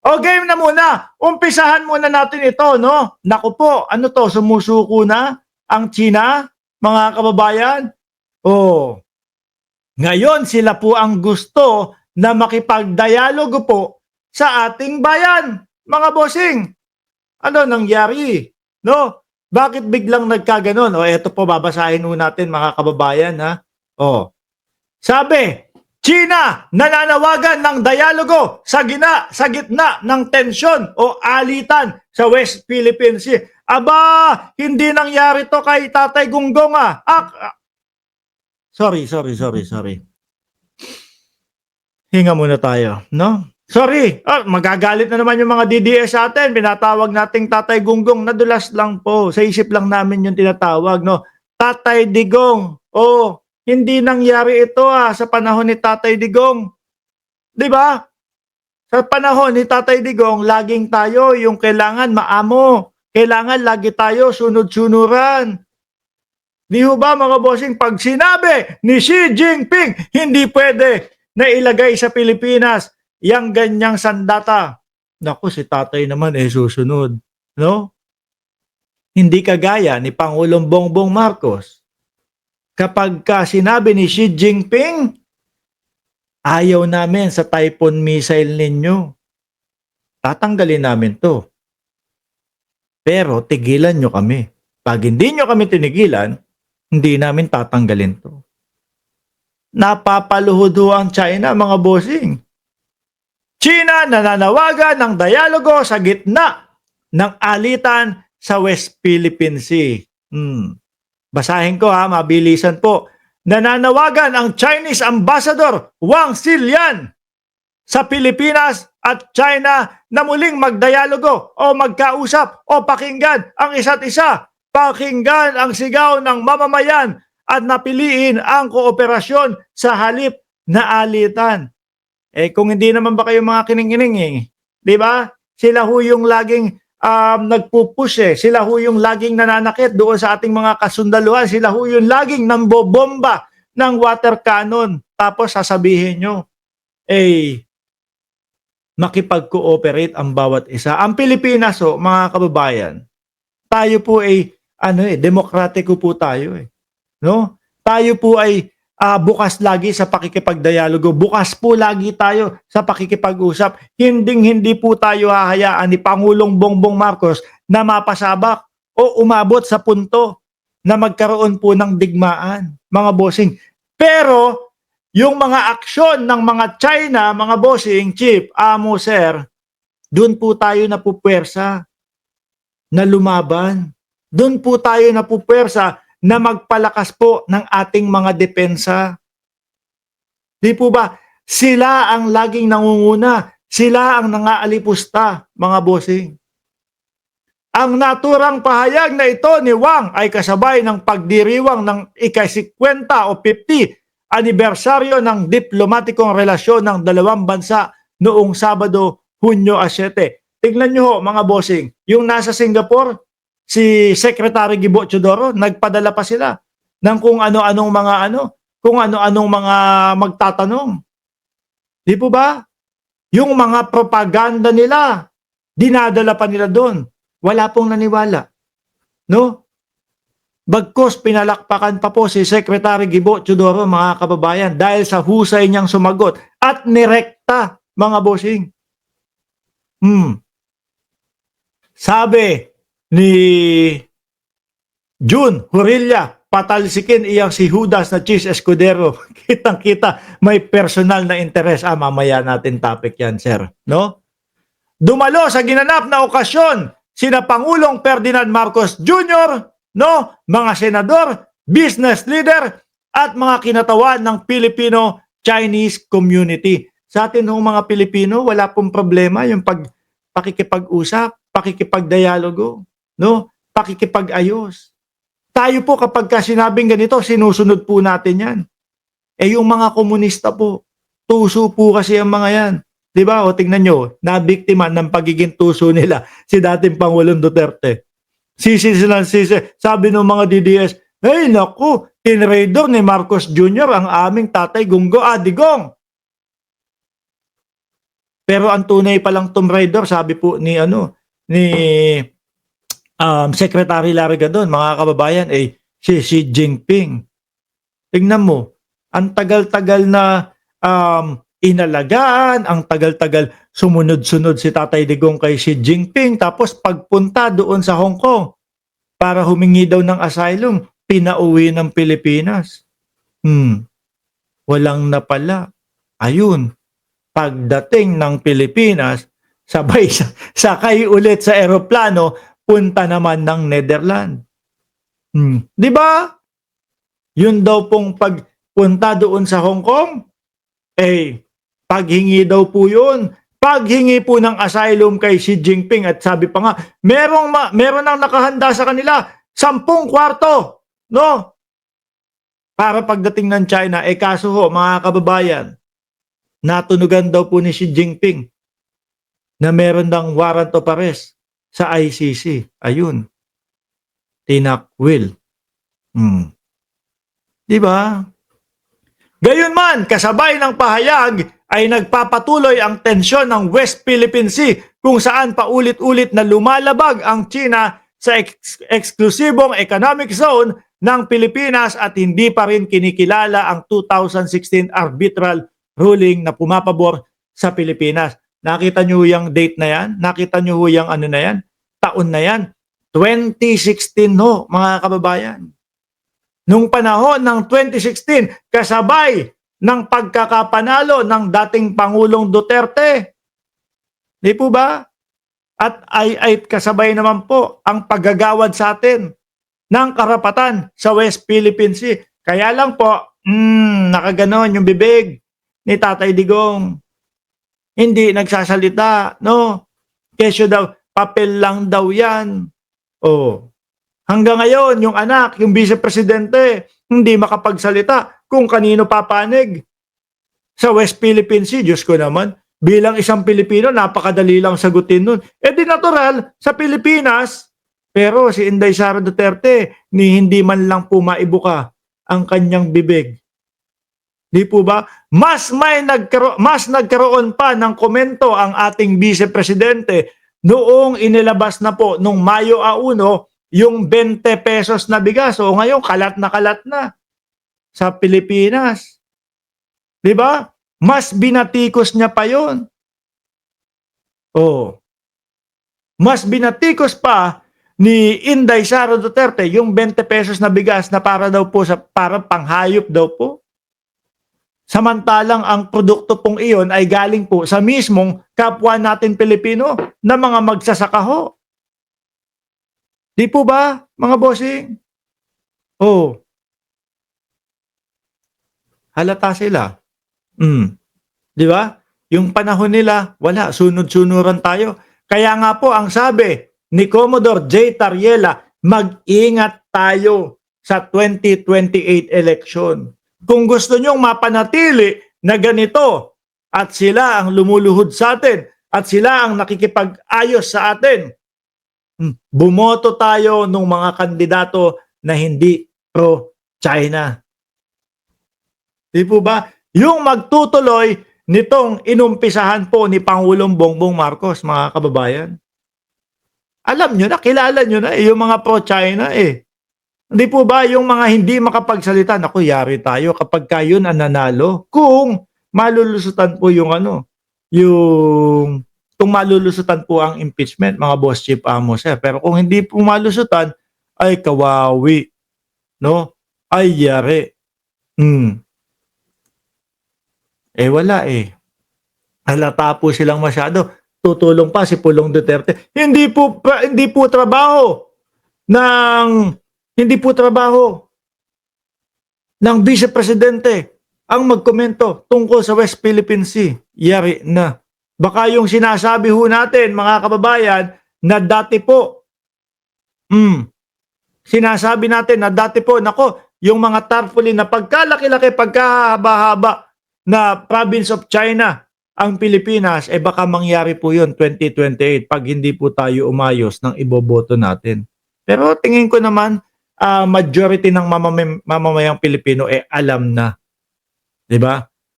O game na muna. Umpisahan muna natin ito, no? Naku po, ano to, sumusuko na ang China, mga kababayan? Oh, ngayon sila po ang gusto na makipagdialogo po sa ating bayan, mga bossing. Ano nangyari? No? Bakit biglang nagkaganon? O eto po, babasahin po natin mga kababayan, ha? O, sabi, China nananawagan ng dialogo sa gitna ng tensyon o alitan sa West Philippine Sea. Aba, hindi nangyari to kay Tatay Gunggong Sorry. Hinga muna tayo, no? Sorry, magagalit na naman yung mga DDS sa atin. Pinatawag nating Tatay Gunggong, nadulas lang po. Sa isip lang namin yung tinatawag, no? Tatay Digong. Oh, hindi nangyari ito sa panahon ni Tatay Digong. 'Di ba? Sa panahon ni Tatay Digong, laging tayo yung kailangan maamo. Kailangan lagi tayo sunod-sunuran. Di ho ba mga bossing, pag sinabi ni Xi Jinping, hindi pwede na ilagay sa Pilipinas yang ganyang sandata. Naku, si tatay naman susunod. No? Hindi kagaya ni Pangulong Bongbong Marcos. Kapag sinabi ni Xi Jinping, ayaw namin sa Typhoon missile ninyo. Tatanggalin namin to. Pero tigilan nyo kami. Pag hindi nyo kami tinigilan, hindi namin tatanggalin to. Napapaluhod ang China, mga bossing. China nananawagan ng dialogo sa gitna ng alitan sa West Philippine Sea. Basahin ko mabilisan po. Nananawagan ang Chinese Ambassador Wang Xilian sa Pilipinas at China na muling magdialogo o magkausap o pakinggan ang isa't isa. Pakinggan ang sigaw ng mamamayan at napiliin ang kooperasyon sa halip na alitan. Kung hindi naman ba kayo mga kining-kining di ba? Sila ho yung laging nagpupush Sila ho yung laging nananakit doon sa ating mga kasundaluhan. Sila ho yung laging nambobomba ng water cannon. Tapos sasabihin nyo, makipag-cooperate ang bawat isa. Ang Pilipinas mga kababayan, tayo po demokratiko po tayo no? Tayo po ay bukas lagi sa pakikipagdialogo. Bukas po lagi tayo sa pakikipag-usap. Hindi po tayo hahayaan ni Pangulong Bongbong Marcos na mapasabak o umabot sa punto na magkaroon po ng digmaan, mga bossing. Pero yung mga aksyon ng mga China, mga bossing, chief, amo, sir, doon po tayo napupwersa na lumaban. Doon po tayo napupwersa na magpalakas po ng ating mga depensa. Di po ba? Sila ang laging nangunguna. Sila ang nangaalipusta, mga bossing. Ang naturang pahayag na ito ni Wang ay kasabay ng pagdiriwang ng ika-50 o 50 anibersaryo ng diplomatikong relasyon ng dalawang bansa noong Sabado, Hunyo 7. Tignan nyo ho, mga bossing, yung nasa Singapore, si Secretary Gibo Teodoro, nagpadala pa sila ng kung ano-anong mga magtatanong. Di po ba? Yung mga propaganda nila, dinadala pa nila doon. Wala pong naniwala. No? Bagkus pinalakpakan pa po si Secretary Gibo Teodoro, mga kababayan, dahil sa husay niyang sumagot at nirekta, mga bossing. Sabi ni June Hurilla, patalsikin iyang si Judas na Chis Escudero. Kitang-kita may personal na interes. Mamaya natin topic yan, sir. No? Dumalo sa ginanap na okasyon sina Pangulong Ferdinand Marcos Jr., no? Mga senador, business leader, at mga kinatawan ng Filipino-Chinese community. Sa atin mga Pilipino, wala pong problema yung pakikipag-usap, pakikipag-dialogo, no? Pakikipag-ayos. Tayo po kapag sinabing ganito, sinusunod po natin yan. Yung mga komunista po, tuso po kasi ang mga yan. Diba? O tingnan nyo, nabiktima ng pagiging tuso nila si dating Pangulong Duterte. Sisi. Sabi ng mga DDS, naku, tinraidor ni Marcos Jr. ang aming Tatay Gunggong, Digong. Pero ang tunay palang Tomb Raider, sabi po ni ano, ni Secretary Larga doon, mga kababayan, si Xi Jinping. Tingnan mo, ang tagal-tagal na inalagaan, ang tagal-tagal sumunod-sunod si Tatay Digong kay Xi Jinping, tapos pagpunta doon sa Hong Kong para humingi daw ng asylum, pinauwi ng Pilipinas. Walang napala. Ayun, pagdating ng Pilipinas, sabay sakay ulit sa eroplano, punta naman ng Netherlands. Di ba? Yun daw pong pagpunta doon sa Hong Kong, paghingi daw po yun. Paghingi po ng asylum kay Xi Jinping, at sabi pa nga, meron nang nakahanda sa kanila, 10 kwarto, no? Para pagdating ng China, kaso ho, mga kababayan, natunugan daw po ni Xi Jinping na meron ng warrant of arrest sa ICC. Ayun. Tinakwil. Di ba? Gayunman, kasabay ng pahayag ay nagpapatuloy ang tensyon ng West Philippine Sea, kung saan paulit-ulit na lumalabag ang China sa eksklusibong economic zone ng Pilipinas, at hindi pa rin kinikilala ang 2016 arbitral ruling na pumapabor sa Pilipinas. Nakita nyo yung date na yan? Nakita nyo yung ano na yan? Taon na yan? 2016 no, mga kababayan. Nung panahon ng 2016, kasabay ng pagkakapanalo ng dating Pangulong Duterte. Di po ba? At ay kasabay naman po ang paggagawad sa atin ng karapatan sa West Philippine Sea. Kaya lang po, nakaganon yung bibig ni Tatay Digong. Hindi nagsasalita, no? Kesyo daw, papel lang daw yan. Hanggang ngayon, yung anak, yung vice-presidente, hindi makapagsalita kung kanino papanig. Sa West Philippine Sea, Diyos ko naman, bilang isang Pilipino, napakadali lang sagutin nun. Di natural, sa Pilipinas, pero si Inday Sara Duterte, hindi man lang po maibuka ang kanyang bibig. Di po ba? Mas nagkaroon pa ng komento ang ating vice-presidente noong inilabas na po, nung Mayo 1, yung 20 pesos na bigas. Ngayon, kalat na sa Pilipinas. Di ba? Mas binatikos niya pa yon. Mas binatikos pa ni Inday Sara Duterte yung 20 pesos na bigas na para daw po para panghayop daw po. Samantalang ang produkto pong iyon ay galing po sa mismong kapwa natin Pilipino na mga magsasaka ho. Di po ba, mga bossing? Halata sila. Di ba? Yung panahon nila, wala, sunod-sunuran tayo. Kaya nga po, ang sabi ni Commodore J. Tariela, mag-ingat tayo sa 2028 election. Kung gusto nyong mapanatili na ganito, at sila ang lumuluhod sa atin, at sila ang nakikipag-ayos sa atin, bumoto tayo ng mga kandidato na hindi pro-China. Di po ba? Yung magtutuloy nitong inumpisahan po ni Pangulong Bongbong Marcos, mga kababayan. Alam nyo na, kilala nyo na yung mga pro-China Hindi po ba yung mga hindi makapagsalita, naku, yari tayo kapag kayo ang nanalo, kung malulusutan po yung kung malulusutan po ang impeachment, mga boss chief amo sir. Pero kung hindi po malulusutan, ay kawawi, no? Ay yari. Wala Halata po silang masyado. Tutulong pa si Pulong Duterte. Hindi po trabaho ng Vice Presidente ang magkomento tungkol sa West Philippine Sea. Yari na. Baka yung sinasabi ho natin, mga kababayan, na dati po, sinasabi natin na dati po, nako, yung mga tarpaulin na pagkalaki-laki, pagkahaba-haba na province of China, ang Pilipinas, baka mangyari po yun 2028 pag hindi po tayo umayos ng iboboto natin. Pero tingin ko naman, majority ng mamamayang Pilipino alam na. 'Di ba?